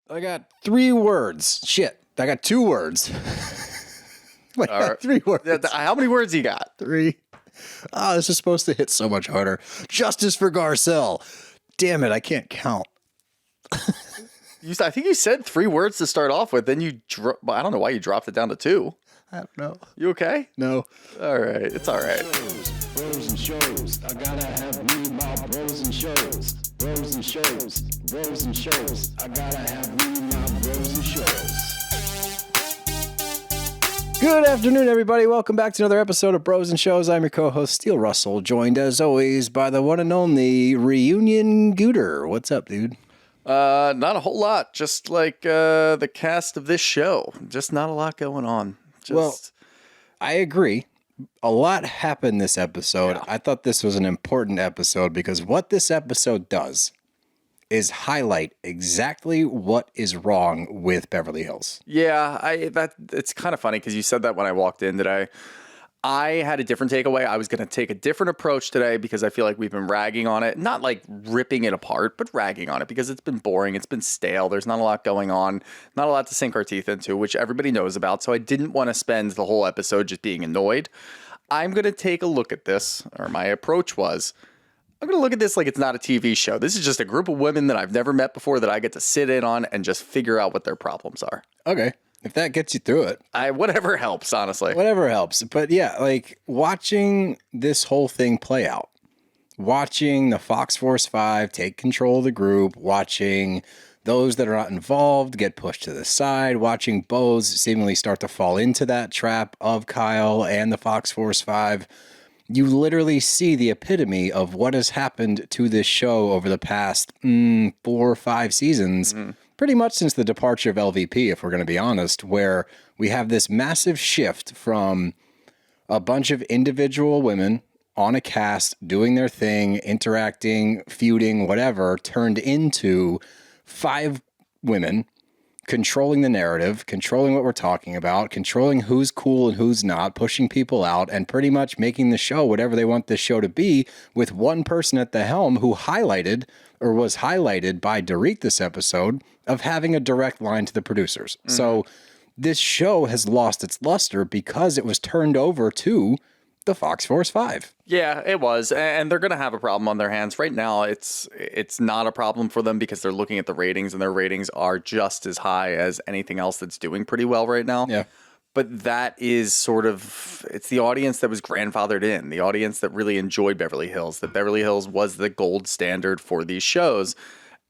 I got 3 words. Shit. I got 2 words. Wait, Right. 3 words. How many words you got? 3. Oh, this is supposed to hit so much harder. Justice for Garcelle. Damn it, I can't count. I think you said 3 words to start off with. Then I don't know why you dropped it down to 2. I don't know. You okay? No. All right. It's all right. Bros and shows. I gotta have me my bros and shows. Bros and shows. Bros and shows. I gotta have me my bros and shows. Good afternoon, everybody. Welcome back to another episode of Bros and Shows. I'm your co-host, Steele Russell, joined as always by the one and only Reunion Gooter. What's up, dude? Not a whole lot. Just like the cast of this show. Just not a lot going on. Well, I agree. A lot happened this episode. Yeah. I thought this was an important episode because what this episode does is highlight exactly what is wrong with Beverly Hills. Yeah, it's kind of funny because you said that when I walked in today. I had a different takeaway. I was going to take a different approach today because I feel like we've been ragging on it. Not like ripping it apart, but ragging on it because it's been boring. It's been stale. There's not a lot going on. Not a lot to sink our teeth into, which everybody knows about. So I didn't want to spend the whole episode just being annoyed. I'm going to take a look at this, or my approach was, I'm going to look at this like it's not a TV show. This is just a group of women that I've never met before that I get to sit in on and just figure out what their problems are. Okay. If that gets you through it. Whatever helps, honestly. Whatever helps. But yeah, like watching this whole thing play out, watching the Fox Force 5 take control of the group, watching those that are not involved get pushed to the side, watching Bose seemingly start to fall into that trap of Kyle and the Fox Force 5. You literally see the epitome of what has happened to this show over the past 4 or 5 seasons, pretty much since the departure of LVP, if we're going to be honest, where we have this massive shift from a bunch of individual women on a cast doing their thing, interacting, feuding, whatever, turned into 5 women controlling the narrative, controlling what we're talking about, controlling who's cool and who's not, pushing people out, and pretty much making the show whatever they want this show to be, with one person at the helm who was highlighted by Dorit this episode of having a direct line to the producers. Mm-hmm. So this show has lost its luster because it was turned over to the Fox Force 5. Yeah, it was. And they're going to have a problem on their hands. Right now, it's not a problem for them because they're looking at the ratings, and their ratings are just as high as anything else that's doing pretty well right now. Yeah. But that is sort of, it's the audience that was grandfathered in, the audience that really enjoyed Beverly Hills, that Beverly Hills was the gold standard for these shows.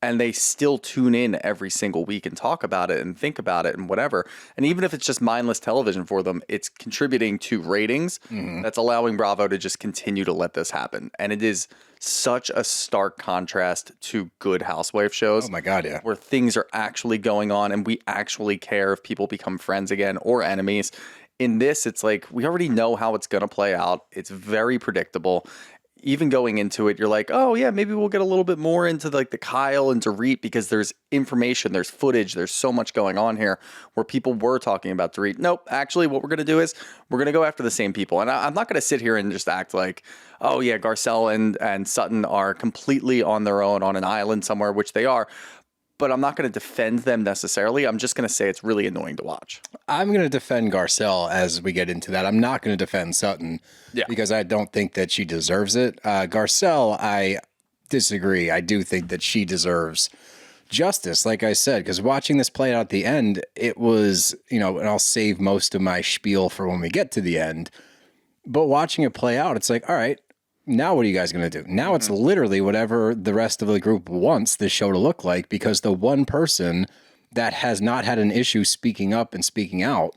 And they still tune in every single week and talk about it and think about it and whatever. And even if it's just mindless television for them, it's contributing to ratings that's allowing Bravo to just continue to let this happen. And it is such a stark contrast to good housewife shows. Oh my God, yeah. Where things are actually going on and we actually care if people become friends again or enemies. In this, it's like we already know how it's going to play out. It's very predictable. Even going into it, you're like, oh yeah, maybe we'll get a little bit more into like the Kyle and Dorit because there's information, there's footage, there's so much going on here where people were talking about Dorit. Nope, actually what we're going to do is we're going to go after the same people. And I'm not going to sit here and just act like, oh yeah, Garcelle and Sutton are completely on their own on an island somewhere, which they are. But I'm not going to defend them necessarily. I'm just going to say it's really annoying to watch. I'm going to defend Garcelle as we get into that. I'm not going to defend Sutton because I don't think that she deserves it. Garcelle, I disagree. I do think that she deserves justice, like I said, because watching this play out at the end, it was, and I'll save most of my spiel for when we get to the end. But watching it play out, it's like, all right, now what are you guys going to do? Now it's literally whatever the rest of the group wants this show to look like, because the one person that has not had an issue speaking up and speaking out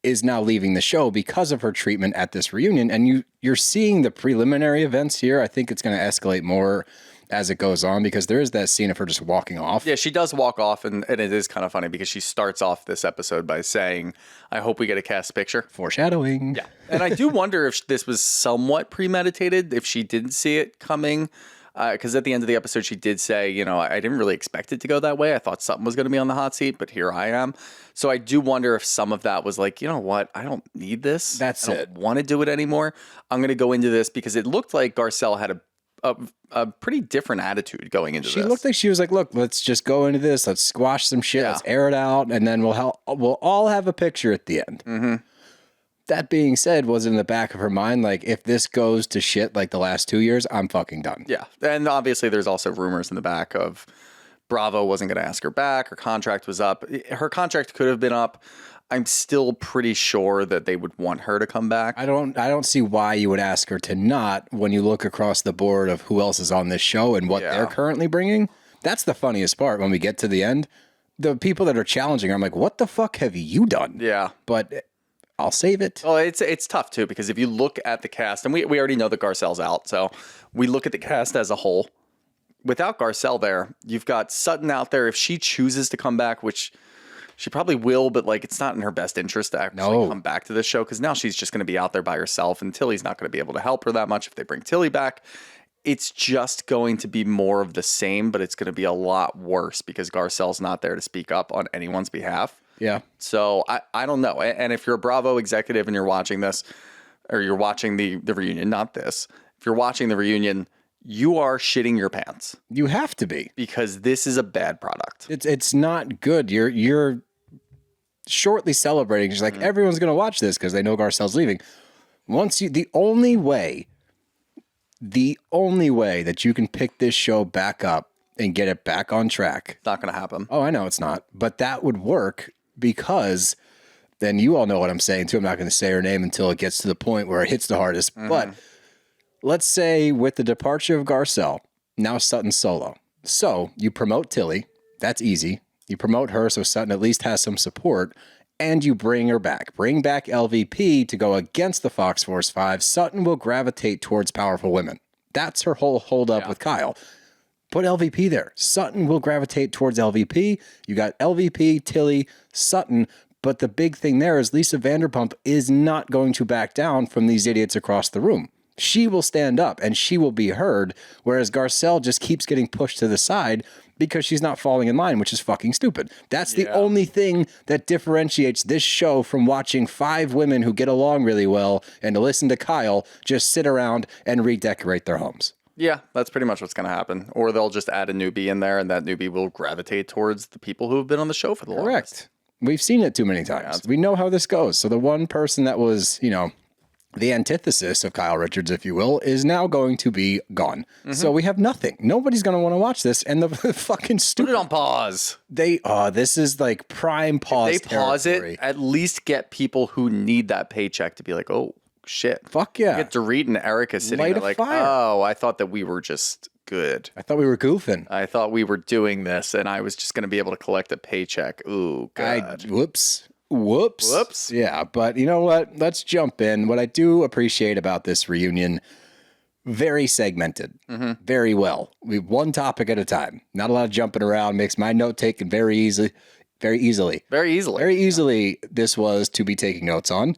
is now leaving the show because of her treatment at this reunion. And you're seeing the preliminary events here. I think it's going to escalate more as it goes on because there is that scene of her just walking off. Yeah, she does walk off, and it is kind of funny because she starts off this episode by saying, I hope we get a cast picture. Foreshadowing. Yeah. And I do wonder if this was somewhat premeditated, if she didn't see it coming. Because at the end of the episode, she did say, I didn't really expect it to go that way. I thought something was going to be on the hot seat, but here I am. So I do wonder if some of that was like, you know what? I don't need this. I don't want to do it anymore. I'm going to go into this because it looked like Garcelle had a pretty different attitude going into this. She looked like she was like, look, let's just go into this. Let's squash some shit. Yeah. Let's air it out. And then we'll all have a picture at the end. Mm-hmm. That being said, was in the back of her mind, like, if this goes to shit like the last 2 years, I'm fucking done. Yeah. And obviously there's also rumors in the back of Bravo wasn't going to ask her back. Her contract was up. Her contract could have been up. I'm still pretty sure that they would want her to come back. I don't see why you would ask her to not when you look across the board of who else is on this show and what they're currently bringing. That's the funniest part when we get to the end. The people that are challenging her, I'm like, what the fuck have you done? Yeah. But I'll save it. Well, it's tough too, because if you look at the cast, and we already know that Garcel's out, so we look at the cast as a whole. Without Garcel there, you've got Sutton out there. If she chooses to come back, which she probably will, but like it's not in her best interest to actually come back to this show, because now she's just going to be out there by herself, and Tilly's not going to be able to help her that much if they bring Tilly back. It's just going to be more of the same, but it's going to be a lot worse because Garcel's not there to speak up on anyone's behalf. Yeah. So I don't know. And if you're a Bravo executive and you're watching this, or you're watching the reunion, not this, if you're watching the reunion, you are shitting your pants. You have to be, because this is a bad product. It's not good. You're shortly celebrating. She's like, everyone's going to watch this because they know Garcel's leaving. The only way that you can pick this show back up and get it back on track. It's not going to happen. Oh, I know it's not, but that would work, because then you all know what I'm saying too. I'm not going to say her name until it gets to the point where it hits the hardest. But let's say with the departure of Garcel, now Sutton's solo. So you promote Tilly. That's easy. You promote her so Sutton at least has some support, and you bring her back. Bring back LVP to go against the Fox Force 5. Sutton will gravitate towards powerful women. That's her whole hold up with Kyle. Put LVP there. Sutton will gravitate towards LVP. You got LVP, Tilly, Sutton. But the big thing there is Lisa Vanderpump is not going to back down from these idiots across the room. She will stand up and she will be heard, whereas Garcelle just keeps getting pushed to the side because she's not falling in line, which is fucking stupid. That's the only thing that differentiates this show from watching 5 women who get along really well and to listen to Kyle just sit around and redecorate their homes. Yeah, that's pretty much what's going to happen. Or they'll just add a newbie in there, and that newbie will gravitate towards the people who have been on the show for the longest. Correct. We've seen it too many times. We know how this goes. So the one person that was, the antithesis of Kyle Richards, if you will, is now going to be gone. So we have nothing. Nobody's going to want to watch this. And the fucking stupid. Put it on pause. This is like prime pause. If they pause it, at least get people who need that paycheck to be like, oh, shit. Fuck yeah. Get Dorit and Erica sitting Light there a like, fire. oh, I thought that we were just good. I thought we were goofing. I thought we were doing this, and I was just going to be able to collect a paycheck. Ooh, God. Whoops. Yeah, but you know what? Let's jump in. What I do appreciate about this reunion, very segmented, very well. We one topic at a time. Not a lot of jumping around. Makes my note taking very easily. This was to be taking notes on.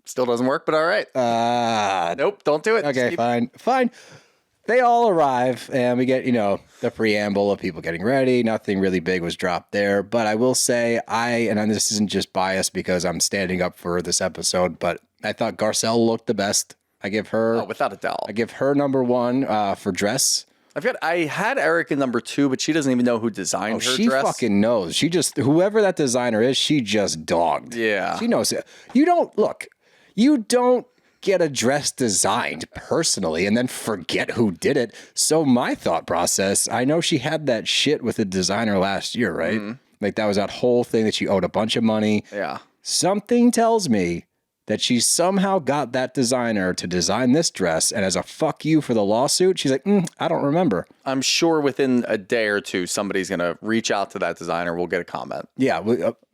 Still doesn't work, but all right. Nope, don't do it. Okay, fine. They all arrive, and we get, the preamble of people getting ready. Nothing really big was dropped there. But I will say, and this isn't just bias because I'm standing up for this episode, but I thought Garcelle looked the best. I give her... without a doubt. I give her number 1 for dress. I had Erica number 2, but she doesn't even know who designed her she dress. She fucking knows. Whoever that designer is, she just dogged. Yeah. She knows it. You don't get a dress designed personally and then forget who did it. So my thought process, I know she had that shit with the designer last year, right? Like that was that whole thing that she owed a bunch of money. Yeah. Something tells me that she somehow got that designer to design this dress, and as a fuck you for the lawsuit, she's like, I don't remember. I'm sure within a day or two, somebody's going to reach out to that designer. We'll get a comment. Yeah,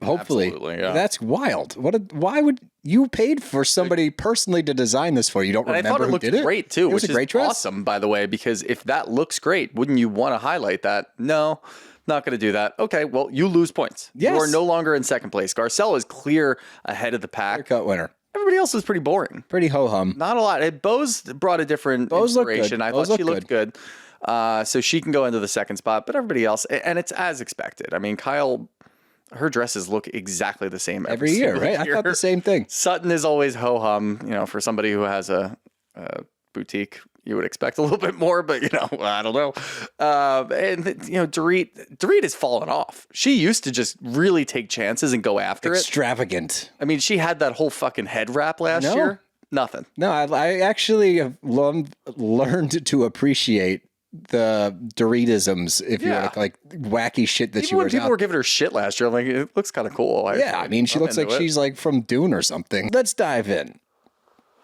hopefully. Absolutely, yeah. That's wild. Why would you paid for somebody personally to design this for you? Don't remember I thought it looked great too, which is a great dress. Awesome, by the way, because if that looks great, wouldn't you want to highlight that? No. Not going to do that. Okay, well, you lose points. Yes. You are no longer in second place. Garcelle is clear ahead of the pack. Haircut winner. Everybody else was pretty boring. Pretty ho-hum. Not a lot. Bose brought a different inspiration. I thought she looked good. So she can go into the second spot, but everybody else, and it's as expected. I mean, Kyle, her dresses look exactly the same every year, right? I thought the same thing. Sutton is always ho-hum, for somebody who has a boutique you would expect a little bit more, but I don't know. Dorit has fallen off. She used to just really take chances and go after Extravagant. I mean, she had that whole fucking head wrap last year. Nothing. No, I actually have learned to appreciate the Doritisms, if you want to, like wacky shit that Even she when wears people out. were giving her shit last year, I'm like, it looks kind of cool. I mean, she looks like she's like from Dune or something. Let's dive in.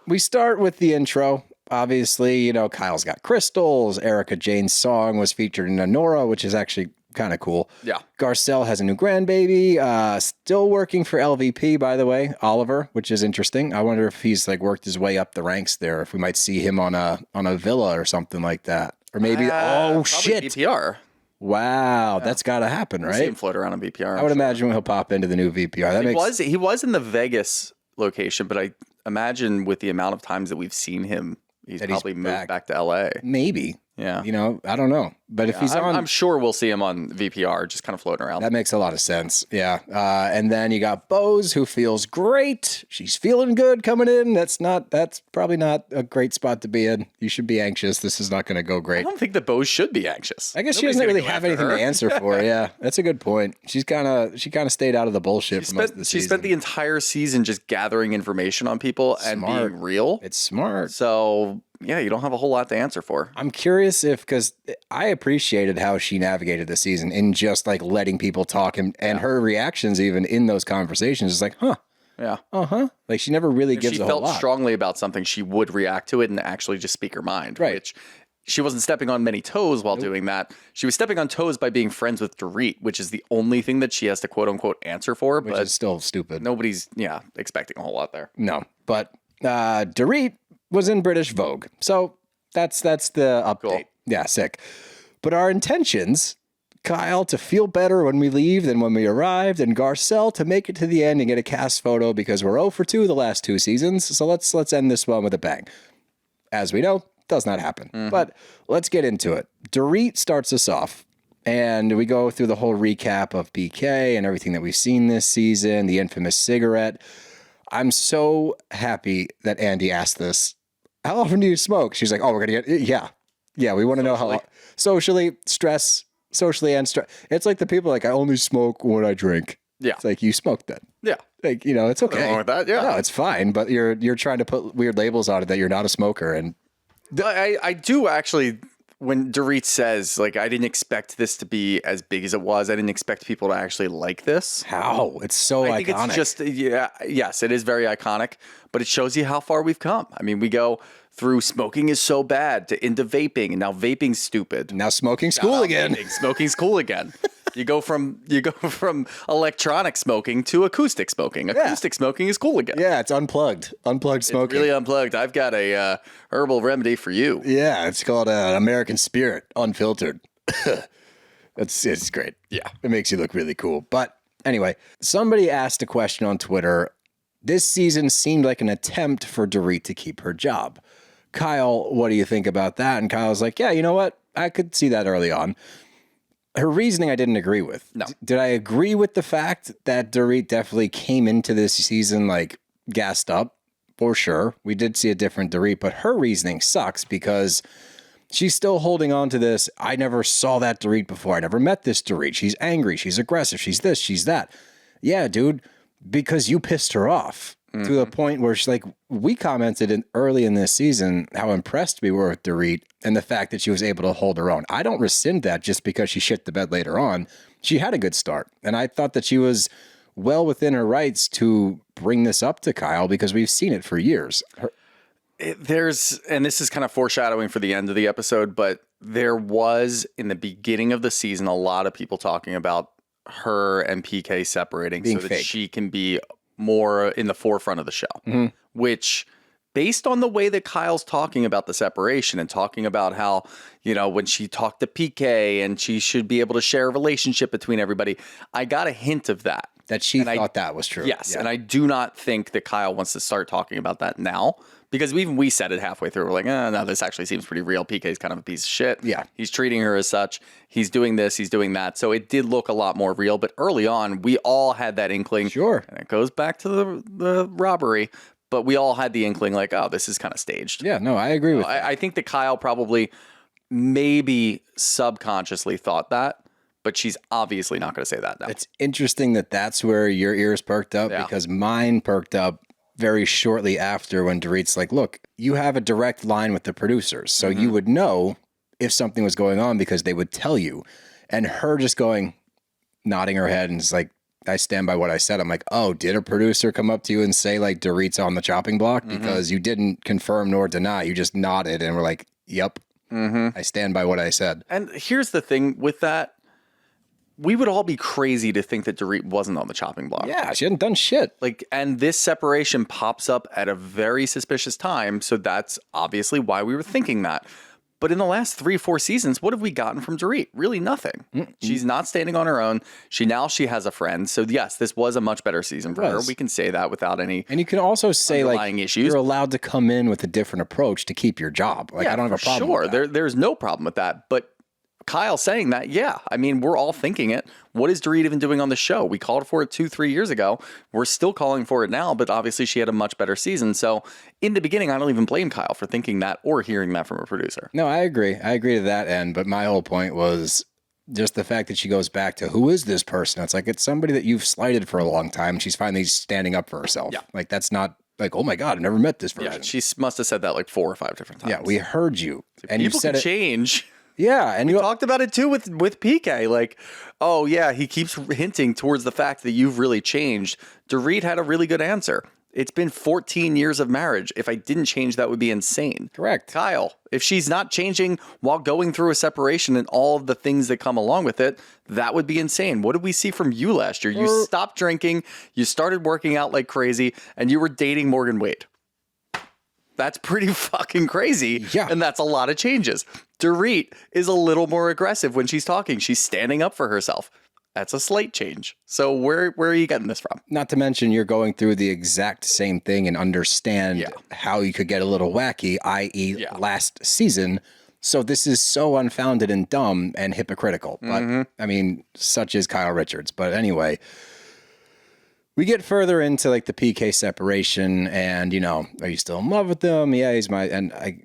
We start with the intro. Obviously, Kyle's got crystals. Erica Jane's song was featured in Nora, which is actually kind of cool. Yeah. Garcelle has a new grandbaby. Still working for LVP, by the way, Oliver, which is interesting. I wonder if he's like worked his way up the ranks there. If we might see him on a villa or something like that, or maybe shit, VPR. Wow, that's got to happen, right? See him float around on VPR. I would imagine he'll pop into the new VPR. He was in the Vegas location, but I imagine with the amount of times that we've seen him, he's probably moved back to LA. Maybe. Yeah. I don't know. But if he's on... I'm sure we'll see him on VPR, just kind of floating around. That makes a lot of sense. Yeah. And then you got Bose, who feels great. She's feeling good coming in. That's probably not a great spot to be in. You should be anxious. This is not going to go great. I don't think that Bose should be anxious. I guess she doesn't really have anything to answer for. Yeah. That's a good point. She kind of stayed out of the bullshit for most of the season. She spent the entire season just gathering information on people and being real. It's smart. So... yeah, you don't have a whole lot to answer for. I'm curious because I appreciated how she navigated the season in just like letting people talk and her reactions even in those conversations is like, huh. Yeah. Uh-huh. Like she never really gives a whole lot. If she felt strongly about something, she would react to it and actually just speak her mind. Right. Which she wasn't stepping on many toes while doing that. She was stepping on toes by being friends with Dorit, which is the only thing that she has to quote unquote answer for. Which is still stupid. Nobody's expecting a whole lot there. No. But Dorit was in British Vogue. So that's the update. Cool. Yeah, sick. But our intentions, Kyle to feel better when we leave than when we arrived, and Garcelle to make it to the end and get a cast photo because we're 0 for 2 the last 2 seasons. So let's end this one with a bang. As we know, does not happen. Mm-hmm. But let's get into it. Dorit starts us off. And we go through the whole recap of PK and everything that we've seen this season, the infamous cigarette. I'm so happy that Andy asked this. How often do you smoke? She's like, oh, we're going to get, yeah. We want to know how socially and stress. It's like the people like, I only smoke when I drink. Yeah. It's like, you smoke then. Yeah. Like, it's okay. Nothing wrong with that. Yeah. No, it's fine. But you're trying to put weird labels on it that you're not a smoker. And I do actually, when Dorit says, like, I didn't expect this to be as big as it was. I didn't expect people to actually like this. How? It's so iconic. I think it's just, yes, it is very iconic, but it shows you how far we've come. I mean, we go through smoking is so bad to into vaping, and now vaping's stupid. Now smoking's cool again. Smoking's cool again. You go from electronic smoking to acoustic smoking. Acoustic smoking is cool again. Yeah, it's unplugged. Unplugged smoking. It's really unplugged. I've got a herbal remedy for you. Yeah, it's called American Spirit, unfiltered. It's great. Yeah. It makes you look really cool. But anyway, somebody asked a question on Twitter. This season seemed like an attempt for Dorit to keep her job. Kyle, what do you think about that? And Kyle's like, yeah, you know what? I could see that early on. Her reasoning I didn't agree with. No. Did I agree with the fact that Dorit definitely came into this season like gassed up? For sure. We did see a different Dorit, but her reasoning sucks because she's still holding on to this. I never saw that Dorit before. I never met this Dorit. She's angry. She's aggressive. She's this. She's that. Yeah, dude, because you pissed her off. To the point where she's like, we commented early in this season how impressed we were with Dorit and the fact that she was able to hold her own. I don't rescind that just because she shit the bed later on. She had a good start. And I thought that she was well within her rights to bring this up to Kyle because we've seen it for years. And this is kind of foreshadowing for the end of the episode, but there was in the beginning of the season a lot of people talking about her and PK separating being so that fake. she can be more in the forefront of the show, which based on the way that Kyle's talking about the separation and talking about how, when she talked to PK and she should be able to share a relationship between everybody, I got a hint of that. That she thought that was true. Yes. Yeah. And I do not think that Kyle wants to start talking about that now because we said it halfway through. We're like, no, this actually seems pretty real. PK's kind of a piece of shit. Yeah. He's treating her as such. He's doing this. He's doing that. So it did look a lot more real. But early on, we all had that inkling. Sure. And it goes back to the robbery. but we all had the inkling like, oh, this is kind of staged. Yeah, no, I agree with that. I think that Kyle probably maybe subconsciously thought that, but she's obviously not going to say that now. It's interesting that that's where your ears perked up because mine perked up very shortly after when Dorit's like, look, you have a direct line with the producers, so you would know if something was going on because they would tell you. And her just going, nodding her head and it's like, I stand by what I said. I'm like, oh, did a producer come up to you and say like Dorit's on the chopping block? Because you didn't confirm nor deny. You just nodded and were like, yep, I stand by what I said. And here's the thing with that. We would all be crazy to think that Dorit wasn't on the chopping block. Yeah, she hadn't done shit. Like, and this separation pops up at a very suspicious time. So that's obviously why we were thinking that. But in the last 3-4 seasons, what have we gotten from Dorit? Really nothing. She's not standing on her own. She has a friend. So yes, this was a much better season for her. We can say that without any And you can also say like issues. You're allowed to come in with a different approach to keep your job. Like I don't have a problem with that. There's no problem with that. But Kyle saying that, yeah, I mean, we're all thinking it. What is Dorit even doing on the show? We called for it 2-3 years ago. We're still calling for it now, but obviously she had a much better season. So in the beginning, I don't even blame Kyle for thinking that or hearing that from a producer. No, I agree. I agree to that end. But my whole point was just the fact that she goes back to who is this person? It's like, it's somebody that you've slighted for a long time. She's finally standing up for herself. Yeah. Like that's not like, oh my God, I've never met this person. Yeah, she must have said that like 4 or 5 different times. Yeah, we heard you. And people you said can change. Yeah, and you Talked about it too with PK. Like, oh yeah, he keeps hinting towards the fact that you've really changed. Dorit had a really good answer. It's been 14 years of marriage. If I didn't change, that would be insane. Correct. Kyle, if she's not changing while going through a separation and all of the things that come along with it, that would be insane. What did we see from you last year? You stopped drinking, you started working out like crazy, and you were dating Morgan Wade. That's pretty fucking crazy. Yeah. And that's a lot of changes. Dorit is a little more aggressive when she's talking. She's standing up for herself. That's a slight change. So where are you getting this from? Not to mention you're going through the exact same thing and understand how you could get a little wacky, i.e. last season. So this is so unfounded and dumb and hypocritical. But I mean, such is Kyle Richards. But anyway, we get further into like the PK separation and, you know, are you still in love with them? Yeah, he's my, and I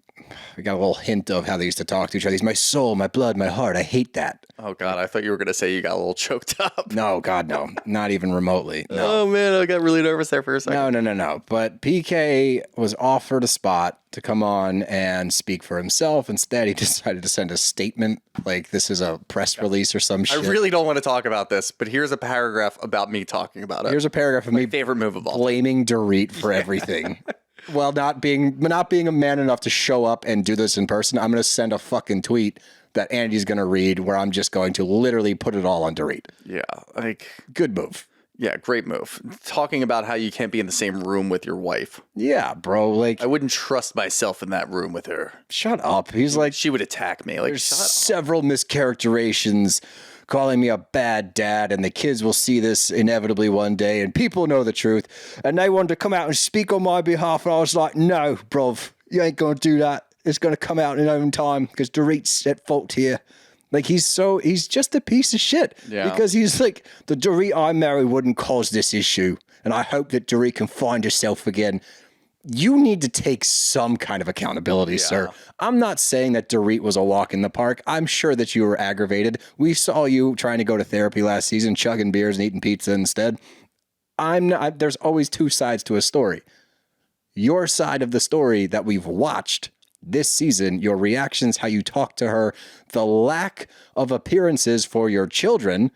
got a little hint of how they used to talk to each other. He's my soul, my blood, my heart. I hate that. Oh God, I thought you were going to say you got a little choked up. No, God, no, not even remotely. No. Oh man, I got really nervous there for a second. No. But PK was offered a spot to come on and speak for himself. Instead, he decided to send a statement like this is a press release or some shit. I really don't want to talk about this, but here's a paragraph about me talking about it. Here's a paragraph of me favorite move of all blaming Dorit for everything. Well, not being a man enough to show up and do this in person, I'm going to send a fucking tweet that Andy's going to read where I'm just going to literally put it all on Dorit. Yeah, like good move. Yeah, great move. Talking about how you can't be in the same room with your wife. Yeah, bro. Like I wouldn't trust myself in that room with her. Shut up. He's like she would attack me. Like there's several mischaracterizations. Calling me a bad dad, and the kids will see this inevitably one day, and people know the truth, and they wanted to come out and speak on my behalf, and I was like, no, bruv, you ain't going to do that. It's going to come out in own time, because Dorit's at fault here. Like, he's just a piece of shit. Yeah. Because he's like, the Dorit I married wouldn't cause this issue, and I hope that Dorit can find herself again. You need to take some kind of accountability, sir. I'm not saying that Dorit was a walk in the park. I'm sure that you were aggravated. We saw you trying to go to therapy last season, chugging beers and eating pizza instead. There's always two sides to a story. Your side of the story that we've watched this season, your reactions, how you talk to her, the lack of appearances for your children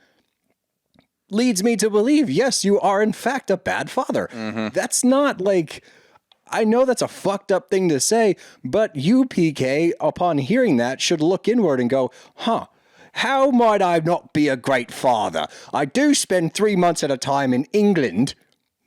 leads me to believe, yes, you are in fact a bad father. That's not like... I know that's a fucked up thing to say, but you, PK, upon hearing that, should look inward and go, how might I not be a great father? I do spend 3 months at a time in England.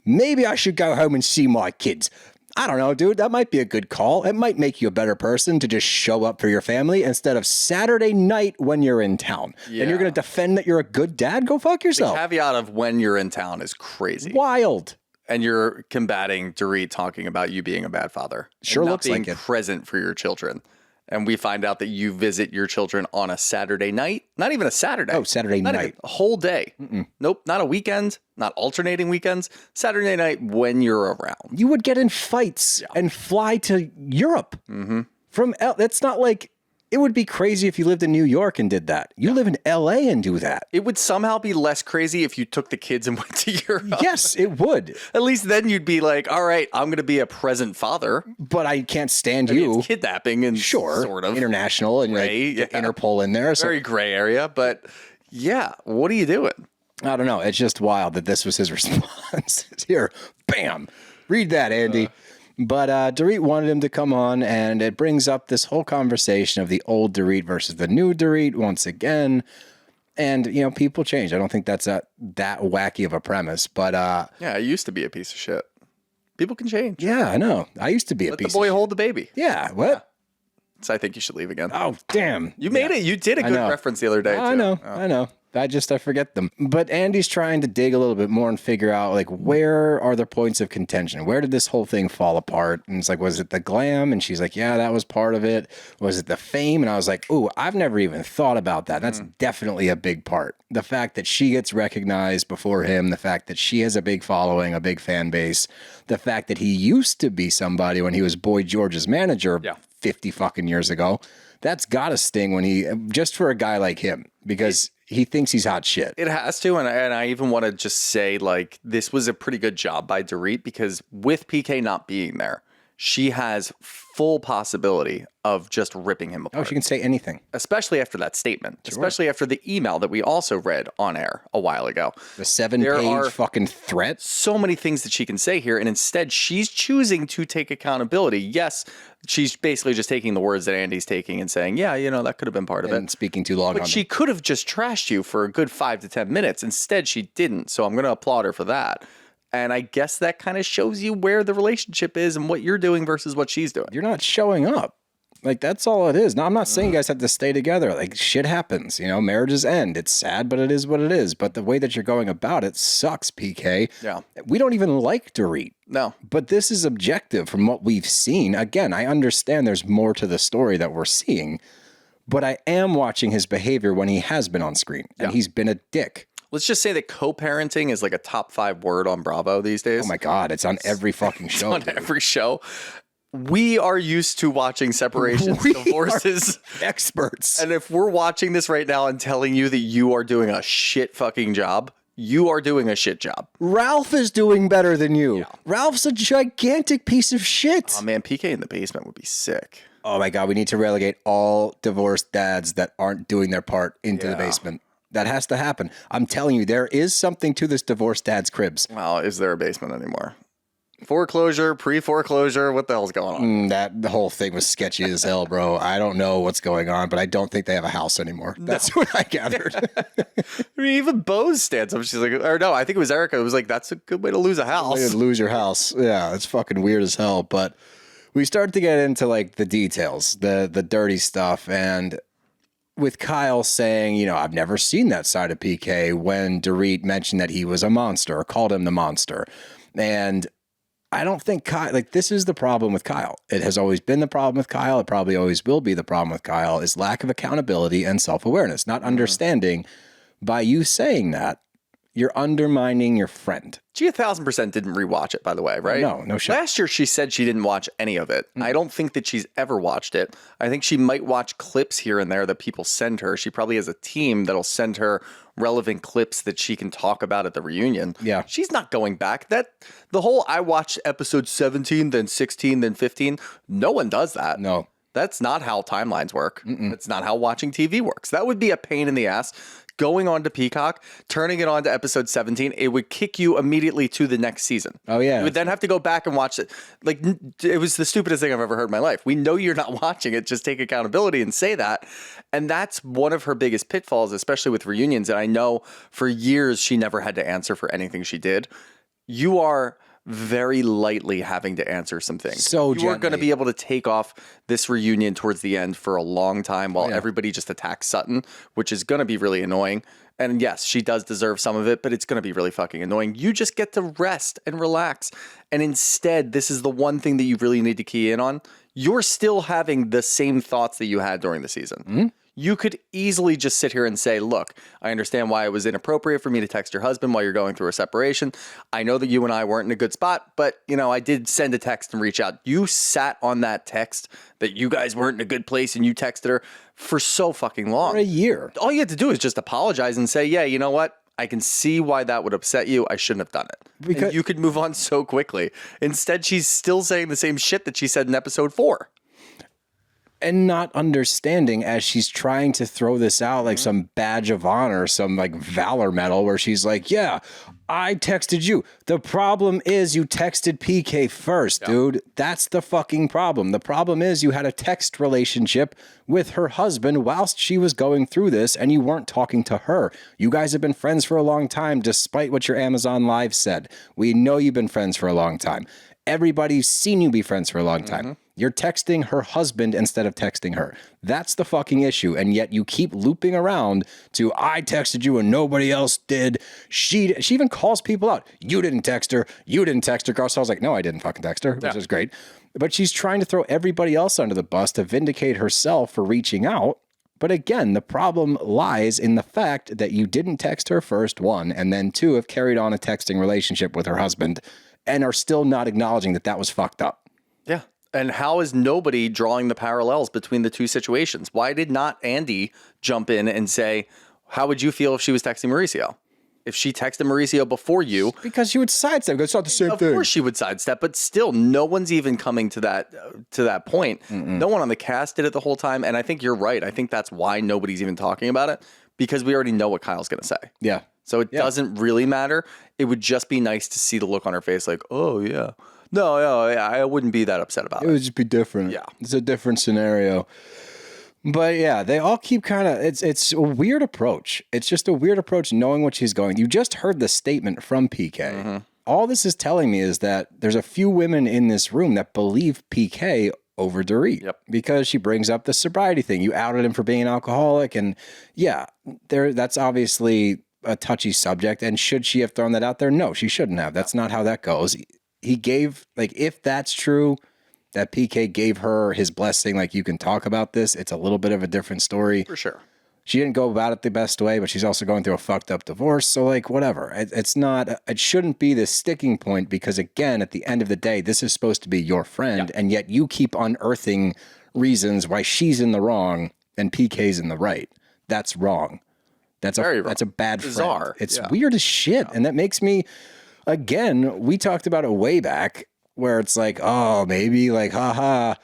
Maybe I should go home and see my kids. I don't know, dude. That might be a good call. It might make you a better person to just show up for your family instead of Saturday night when you're in town. Yeah. And you're going to defend that you're a good dad? Go fuck yourself. The caveat of when you're in town is crazy. Wild. And you're combating Dorit talking about you being a bad father. Sure and looks not like being it. present for your children. and we find out that you visit your children on a Saturday night. Not even a Saturday. Oh, Saturday Not night. even a whole day. Nope, not a weekend, not alternating weekends. Saturday night when you're around. You would get in fights and fly to Europe. That's not like, it would be crazy if you lived in New York and did that. You live in LA and do that. It would somehow be less crazy if you took the kids and went to Europe. Yes, it would. At least then you'd be like, all right, I'm going to be a present father. But I can't stand I mean, you. it's kidnapping and Sure. sort of. International and Gray, like, yeah. Interpol in there. So Very gray area, but yeah, what are you doing? I don't know. It's just wild that this was his response. Here, bam. Read that, Andy. But Dorit wanted him to come on, and it brings up this whole conversation of the old Dorit versus the new Dorit once again. And, you know, people change. I don't think that's that wacky of a premise. But Yeah, I used to be a piece of shit. People can change. yeah, I know. I used to be a Let piece the boy of hold the baby. shit. Yeah, what? So I think you should leave again. Oh, damn. You made it. You did a good know. reference the other day, too. I know. I forget them. But Andy's trying to dig a little bit more and figure out, like, where are the points of contention? Where did this whole thing fall apart? And it's like, was it the glam? And she's like, yeah, that was part of it. Was it the fame? And I was like, ooh, I've never even thought about that. That's definitely a big part. The fact that she gets recognized before him, the fact that she has a big following, a big fan base, the fact that he used to be somebody when he was Boy George's manager 50 fucking years ago. That's got to sting when just for a guy like him, because he thinks he's hot shit. It has to, and I even want to just say, like, this was a pretty good job by Dorit, because with PK not being there, she has full possibility of just ripping him apart. Oh, she can say anything. Especially after that statement. Especially after the email that we also read on air a while ago. The 7-page fucking threat. So many things that she can say here, and instead she's choosing to take accountability. Yes, she's basically just taking the words that Andy's taking and saying, yeah, you know, that could have been part of it. And speaking too long But on she could have just trashed you for a good 5 to 10 minutes. Instead, she didn't. So I'm going to applaud her for that. And I guess that kind of shows you where the relationship is and what you're doing versus what she's doing. You're not showing up. Like, that's all it is. Now, I'm not saying you guys have to stay together. Like, shit happens. You know, marriages end. It's sad, but it is what it is. But the way that you're going about it sucks, PK. Yeah. We don't even like Dorit. No. But this is objective from what we've seen. Again, I understand there's more to the story that we're seeing, but I am watching his behavior when he has been on screen, and he's been a dick. Let's just say that co-parenting is like a top 5 word on Bravo these days. Oh my God, it's on every fucking show. On every show. We are used to watching separations, divorces. Experts. And if we're watching this right now and telling you that you are doing a shit fucking job, you are doing a shit job. Ralph is doing better than you. Yeah. Ralph's a gigantic piece of shit. Oh man, PK in the basement would be sick. Oh my God, we need to relegate all divorced dads that aren't doing their part into the basement. That has to happen. I'm telling you, there is something to this divorced dad's cribs. Well, is there a basement anymore? Foreclosure, pre-foreclosure, what the hell's going on? The whole thing was sketchy as hell, bro. I don't know what's going on, but I don't think they have a house anymore. That's what I gathered. I mean, even Bose stands up. She's like, or no, I think it was Erica. It was like, that's a good way to lose a house. Way to lose your house. Yeah, it's fucking weird as hell. But we start to get into like the details, the dirty stuff, and with Kyle saying, you know, I've never seen that side of PK when Dorit mentioned that he was a monster or called him the monster. And I don't think Kyle, like, this is the problem with Kyle. It has always been the problem with Kyle. It probably always will be the problem with Kyle, is lack of accountability and self-awareness, not understanding by you saying that you're undermining your friend. She 1,000% didn't rewatch it, by the way, right? No shit. Last year, she said she didn't watch any of it. I don't think that she's ever watched it. I think she might watch clips here and there that people send her. She probably has a team that'll send her relevant clips that she can talk about at the reunion. Yeah. She's not going back. The whole I watched episode 17, then 16, then 15, no one does that. No. That's not how timelines work. That's not how watching TV works. That would be a pain in the ass. Going on to Peacock, turning it on to episode 17, it would kick you immediately to the next season. Oh, yeah. You would then have to go back and watch it. Like, it was the stupidest thing I've ever heard in my life. We know you're not watching it. Just take accountability and say that. And that's one of her biggest pitfalls, especially with reunions. And I know for years she never had to answer for anything she did. You are very lightly having to answer some things. So you weren't going to gently. be able to take off this reunion towards the end for a long time while everybody just attacks Sutton, which is going to be really annoying. And yes, she does deserve some of it, but it's going to be really fucking annoying. You just get to rest and relax. And instead, this is the one thing that you really need to key in on. You're still having the same thoughts that you had during the season. Mm-hmm. You could easily just sit here and say, look, I understand why it was inappropriate for me to text your husband while you're going through a separation. I know that you and I weren't in a good spot, but, you know, I did send a text and reach out. You sat on that text that you guys weren't in a good place and you texted her for so fucking long. For a year. All you had to do is just apologize and say, yeah, you know what? I can see why that would upset you. I shouldn't have done it. Because and you could move on so quickly. Instead, she's still saying the same shit that she said in episode 4. And not understanding as she's trying to throw this out like some badge of honor, some like valor medal where she's like, yeah, I texted you. The problem is you texted PK first, dude. That's the fucking problem. The problem is you had a text relationship with her husband whilst she was going through this and you weren't talking to her. You guys have been friends for a long time, despite what your Amazon Live said. We know you've been friends for a long time. Everybody's seen you be friends for a long time. You're texting her husband instead of texting her. That's the fucking issue. And yet you keep looping around to, I texted you and nobody else did. She even calls people out. You didn't text her. You didn't text her. Garcel's like, no, I didn't fucking text her, which is great. But she's trying to throw everybody else under the bus to vindicate herself for reaching out. But again, the problem lies in the fact that you didn't text her first, one, and then two, have carried on a texting relationship with her husband and are still not acknowledging that that was fucked up. Yeah. And how is nobody drawing the parallels between the two situations? Why did not Andy jump in and say, how would you feel if she was texting Mauricio? If she texted Mauricio before you? Because she would sidestep. It's not the same thing. Of course she would sidestep, but still, no one's even coming to that point. No one on the cast did it the whole time. And I think you're right. I think that's why nobody's even talking about it, because we already know what Kyle's going to say. Yeah. So it doesn't really matter. It would just be nice to see the look on her face like, oh, yeah. No, I wouldn't be that upset about it. It would just be different. Yeah. It's a different scenario. But yeah, they all keep kind of, it's a weird approach. It's just a weird approach knowing what she's going. You just heard the statement from PK. All this is telling me is that there's a few women in this room that believe PK over Dorit because she brings up the sobriety thing. You outed him for being an alcoholic. And yeah, that's obviously a touchy subject. And should she have thrown that out there? No, she shouldn't have. That's not how that goes. He gave, like, if that's true, that PK gave her his blessing, like, you can talk about this, it's a little bit of a different story. For sure. She didn't go about it the best way, but she's also going through a fucked up divorce. So, like, whatever. It shouldn't be this sticking point because, again, at the end of the day, this is supposed to be your friend. And yet you keep unearthing reasons why she's in the wrong and PK's in the right. That's wrong. That's a bad Bizarre. friend. It's weird as shit. And that makes me... Again, we talked about it way back where it's like, oh, maybe like, haha,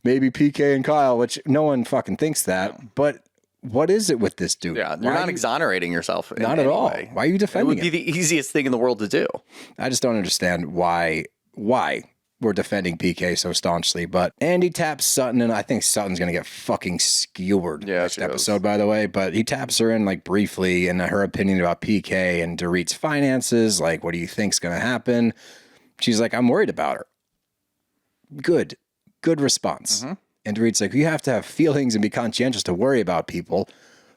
maybe PK and Kyle, which no one fucking thinks that. But what is it with this dude? Yeah, you're not exonerating yourself. Not at all. Way. Why are you defending it? Would be the easiest thing in the world to do. I just don't understand why we're defending PK so staunchly. But Andy taps Sutton, and I think Sutton's going to get fucking skewered next episode, by the way. But he taps her in like briefly and her opinion about PK and Dorit's finances. Like, what do you think's going to happen? She's like, I'm worried about her. Good response. And Dorit's like, you have to have feelings and be conscientious to worry about people.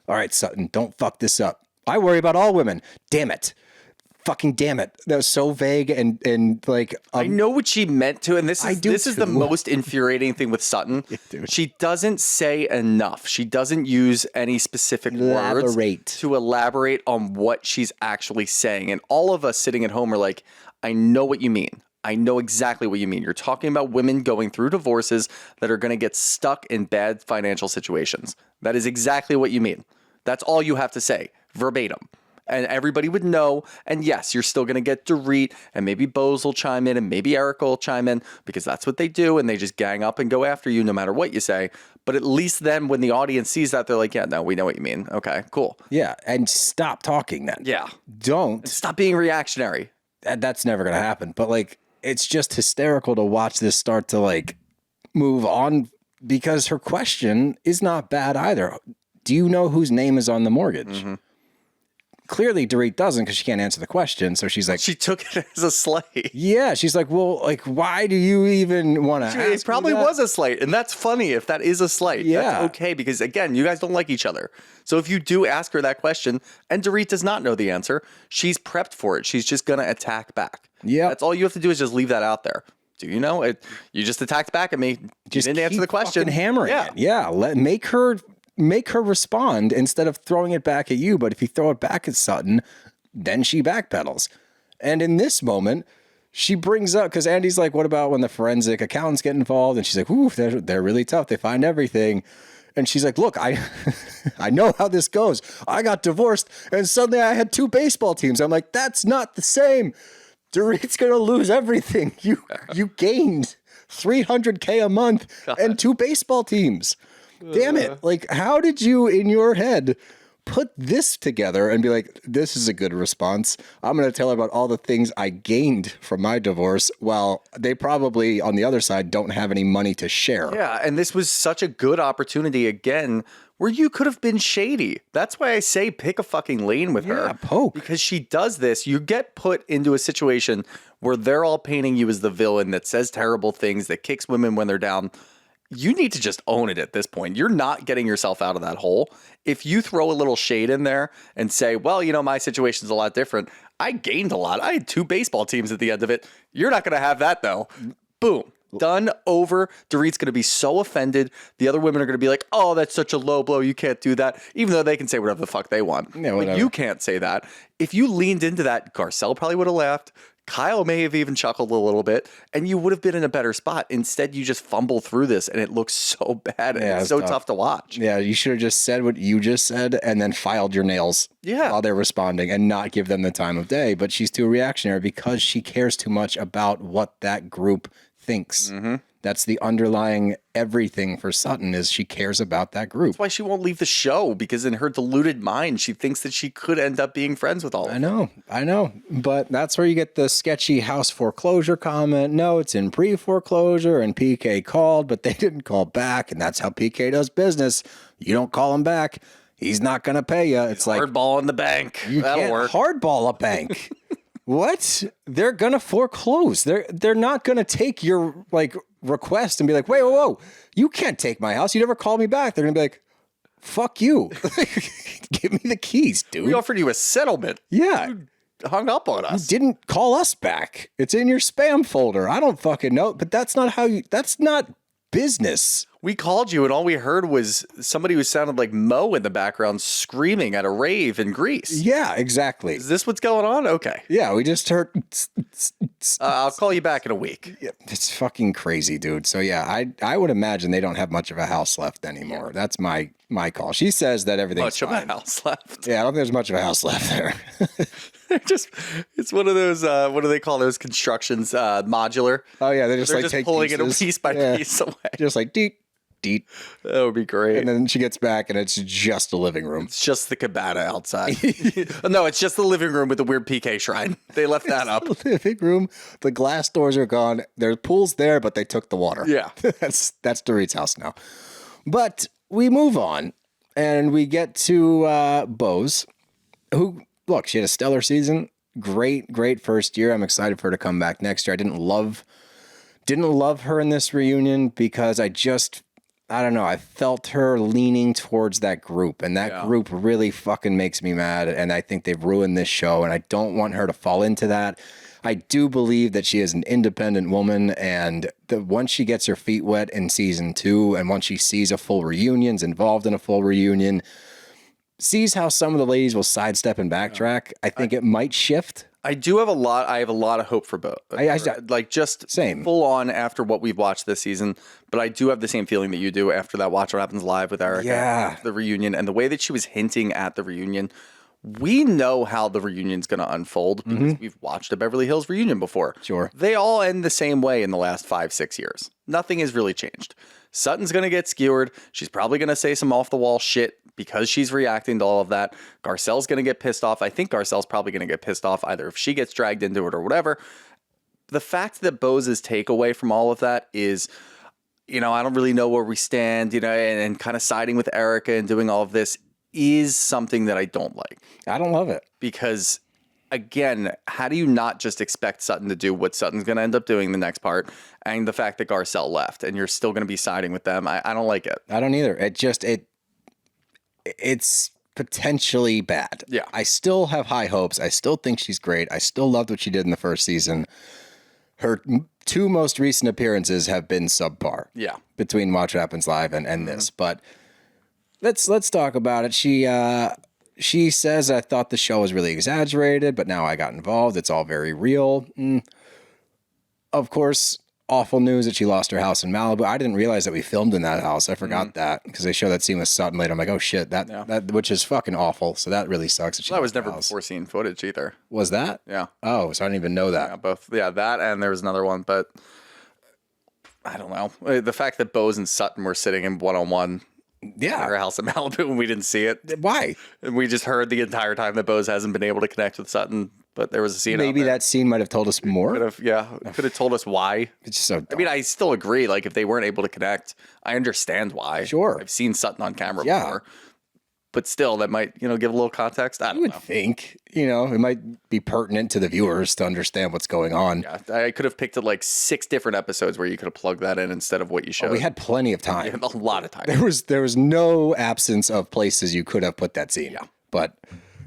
All right, Sutton, don't fuck this up. I worry about all women. Damn it. Fucking damn it. That was so vague and like... I know what she meant to, and this is the most infuriating thing with Sutton. She doesn't say enough. She doesn't use any specific words to elaborate on what she's actually saying. And all of us sitting at home are like, I know what you mean. I know exactly what you mean. You're talking about women going through divorces that are going to get stuck in bad financial situations. That is exactly what you mean. That's all you have to say, verbatim. And everybody would know. And yes, you're still going to get Dorit, and maybe Bose will chime in, and maybe Erica will chime in, because that's what they do, and they just gang up and go after you no matter what you say. But at least then when the audience sees that, they're like, yeah, no, we know what you mean. Okay, cool. Yeah, and stop talking then. Yeah. Don't. And stop being reactionary. That's never going to happen. But like, it's just hysterical to watch this start to like move on, because her question is not bad either. Do you know whose name is on the mortgage? clearly Dorit doesn't because she can't answer the question. So she's like, She took it as a slight. yeah, she's like, well, like, why do you even want to ask It probably me that? was a slight, and that's funny if that is a slight. Yeah. That's okay, because again, you guys don't like each other. So if you do ask her that question, and Dorit does not know the answer, she's prepped for it. She's just gonna attack back. Yep. That's all you have to do is just leave that out there. Do you know it? You just attacked back at me. Just you didn't answer keep the question. fucking hammering it. Yeah. Make her respond instead of throwing it back at you. But if you throw it back at Sutton, then she backpedals. And in this moment, she brings up, because Andy's like, what about when the forensic accountants get involved? And she's like, ooh, they're really tough. They find everything. And she's like, look, I know how this goes. I got divorced and suddenly I had 2 baseball teams. I'm like, that's not the same. Dorit's going to lose everything. You gained $300K a month and 2 baseball teams. Damn it. Like, how did you in your head put this together and be like, this is a good response? I'm going to tell her about all the things I gained from my divorce while they probably on the other side don't have any money to share. Yeah, and this was such a good opportunity again where you could have been shady. That's why I say pick a fucking lane with her. Poke. Because she does this. You get put into a situation where they're all painting you as the villain that says terrible things, that kicks women when they're down. You need to just own it at this point. You're not getting yourself out of that hole. If you throw a little shade in there and say, well, you know, my situation's a lot different. I gained a lot. I had 2 baseball teams at the end of it. You're not going to have that, though. Boom. Done, over. Dorit's going to be so offended. The other women are going to be like, oh, that's such a low blow. You can't do that. Even though they can say whatever the fuck they want. Yeah, but you can't say that. If you leaned into that, Garcelle probably would have laughed. Kyle may have even chuckled a little bit, and you would have been in a better spot. Instead, you just fumble through this, and it looks so bad, and it's so tough to watch. Yeah, you should have just said what you just said and then filed your nails while they're responding and not give them the time of day. But she's too reactionary because she cares too much about what that group thinks. Mm-hmm. That's the underlying everything for Sutton is she cares about that group. That's why she won't leave the show, because in her deluded mind, she thinks that she could end up being friends with all of them. I know. But that's where you get the sketchy house foreclosure comment. No, it's in pre-foreclosure and PK called, but they didn't call back. And that's how PK does business. You don't call him back, he's not going to pay you. It's like hardball in the bank. You That'll can't work. hardball a bank. What? They're going to foreclose. They're not going to take your like request and be like, wait, whoa, you can't take my house. You never called me back. They're going to be like, fuck you. Give me the keys, dude. We offered you a settlement. Yeah. You hung up on us. You didn't call us back. It's in your spam folder. I don't fucking know. But that's not that's not business. We called you, and all we heard was somebody who sounded like Mo in the background screaming at a rave in Greece. Yeah, exactly. Is this what's going on? Okay. Yeah, we just heard. I'll call you back in a week. Yeah, it's fucking crazy, dude. So yeah, I would imagine they don't have much of a house left anymore. That's my call. She says that everything's Much of a fine. house left. Yeah, I don't think there's much of a house left there. It's one of those, what do they call those constructions? Modular. Oh yeah, they're They're like just take pulling it pieces. piece by piece away. Just like deet, deet. That would be great. And then she gets back and it's just a living room. It's just the cabana outside. No, it's just the living room with the weird PK shrine. They left that up. Living room. The glass doors are gone. There's pools there, but they took the water. Yeah. that's Dorit's house now. But we move on and we get to Bose, who, look, she had a stellar season. Great first year. I'm excited for her to come back next year. I didn't love her in this reunion because I don't know. I felt her leaning towards that group, and that group really fucking makes me mad. And I think they've ruined this show, and I don't want her to fall into that. I do believe that she is an independent woman, and once she gets her feet wet in season 2, and once she sees a full reunion, is involved in a full reunion, sees how some of the ladies will sidestep and backtrack, I think it might shift. I have a lot of hope for both. Like just same full on after what we've watched this season. But I do have the same feeling that you do after that Watch What Happens Live with Erica. Yeah. The reunion and the way that she was hinting at the reunion. We know how the reunion's going to unfold because we've watched a Beverly Hills reunion before. Sure. They all end the same way in the last 5-6 years. Nothing has really changed. Sutton's going to get skewered. She's probably going to say some off the wall shit because she's reacting to all of that. Garcelle's going to get pissed off. I think Garcelle's probably going to get pissed off either if she gets dragged into it or whatever. The fact that Bose's takeaway from all of that is, I don't really know where we stand, and kind of siding with Erica and doing all of this. is something that I don't like. I don't love it. Because, again, how do you not just expect Sutton to do what Sutton's going to end up doing the next part, and the fact that Garcelle left, and you're still going to be siding with them? I don't like it. I don't either. It's potentially bad. Yeah. I still have high hopes. I still think she's great. I still loved what she did in the first season. Her two most recent appearances have been subpar. Yeah. Between Watch What Happens Live and this. But let's talk about it. She says, I thought the show was really exaggerated, but now I got involved. It's all very real. Of course, awful news that she lost her house in Malibu. I didn't realize that we filmed in that house. I forgot that because they show that scene with Sutton later. I'm like, oh shit, that which is fucking awful. So that really sucks. That was never before seen footage either. Was that? Yeah. Oh, so I didn't even know that. Yeah, both. Yeah, that and there was another one, but I don't know. The fact that Bose and Sutton were sitting in one-on-one at her house in Malibu and we didn't see it. Why? And we just heard the entire time that Bose hasn't been able to connect with Sutton, but there was a scene. Maybe that scene might have told us more. Could have told us why. It's just so dumb. I mean, I still agree. Like, if they weren't able to connect, I understand why. Sure. I've seen Sutton on camera before. But still, that might, give a little context. I don't know. think, it might be pertinent to the viewers to understand what's going on. Yeah, I could have picked like 6 different episodes where you could have plugged that in instead of what you showed. We had plenty of time. A lot of time. There was no absence of places you could have put that scene. Yeah. But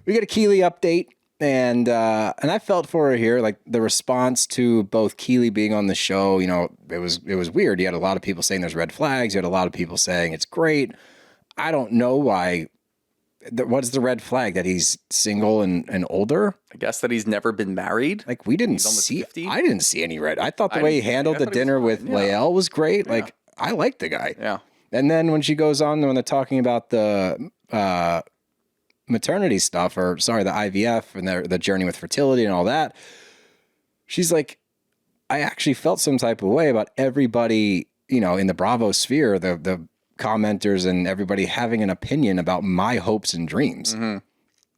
we get a Keely update, and I felt for her here. Like, the response to both Keely being on the show, it was weird. You had a lot of people saying there's red flags. You had a lot of people saying it's great. I don't know why. What is the red flag? That he's single and older? I guess that he's never been married. Like, we didn't see. 50? I didn't see any red. I thought the way he handled the dinner with Lael was great. Yeah. Like, I liked the guy. Yeah. And then when she goes on, when they're talking about the maternity stuff, the IVF and the journey with fertility and all that, she's like, I actually felt some type of way about everybody, in the Bravo sphere, the commenters and everybody having an opinion about my hopes and dreams.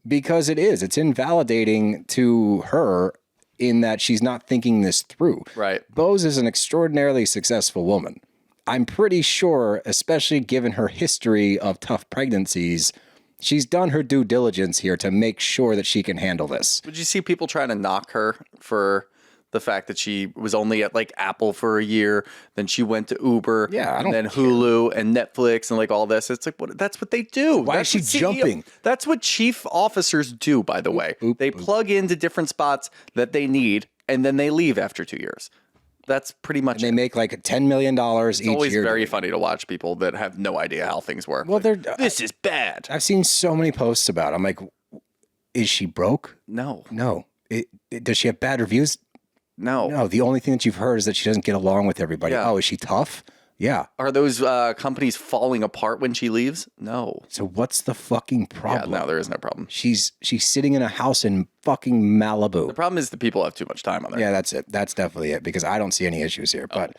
Because it's invalidating to her in that she's not thinking this through. Right. Bose is an extraordinarily successful woman. I'm pretty sure, especially given her history of tough pregnancies, she's done her due diligence here to make sure that she can handle this. Would you see people trying to knock her for the fact that she was only at like Apple for a year, then she went to Uber, and then Hulu and Netflix and like all this? It's like, that's what they do. Why is she jumping? That's what chief officers do, by the way. They plug into different spots that they need, and then they leave after 2 years. That's pretty much it. They make like $10 million each year. It's always very funny to watch people that have no idea how things work. Well, like, this is bad. I've seen so many posts about it. I'm like, is she broke? No. Does she have bad reviews? No. The only thing that you've heard is that she doesn't get along with everybody. Yeah. Oh, is she tough? Yeah. Are those companies falling apart when she leaves? No. So what's the fucking problem? Yeah, no, there is no problem. She's sitting in a house in fucking Malibu. The problem is the people have too much time on there. Yeah, that's it. That's definitely it, because I don't see any issues here. But